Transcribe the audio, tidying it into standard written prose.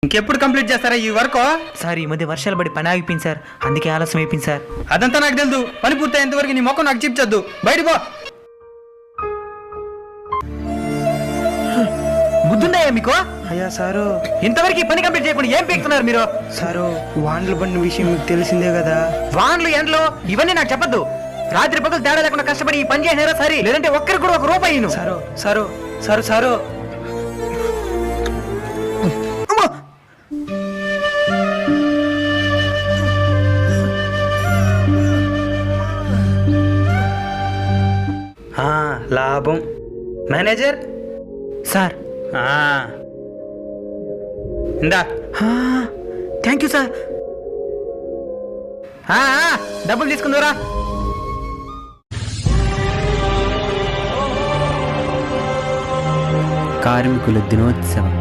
ఇంకెప్పుడు కంప్లీట్ చేస్తారా ఈ వర్క్? సార్ ఈ మధ్య వర్షాలు పడి పని ఆగిపోయింది సార్, అందుకే ఆలస్యం అయిపోయింది సార్. అదంతా నాకు తెలుసు. పని పూర్తయ్యేంత వరకు నీ మొక్క నాకు చూపించొద్దు. బయట పో. బుద్ధుందయ్యా మీకు? అయ్యా సారు, ఇంతవరకు ఈ పని కంప్లీట్ చేయకుండా ఏం పీకుతున్నారు మీరు? సారు వాండ్లు పడిన విషయం మీకు తెలిసిందే కదా. వాన్లు ఎండ్లు ఇవన్నీ నాకు చెప్పద్దు. రాత్రి పగలు తేడా లేకుండా కష్టపడి ఈ పని చేసినారా సరే, లేదంటే ఒక్కరికి కూడా 1 రూపాయి ఇయ్యను. సారు సారు సారు సారు లాభం. Manager sir. ఇందా. Thank you sir. డబ్బులు తీసుకుందరా. కార్మికుల దినోత్సవం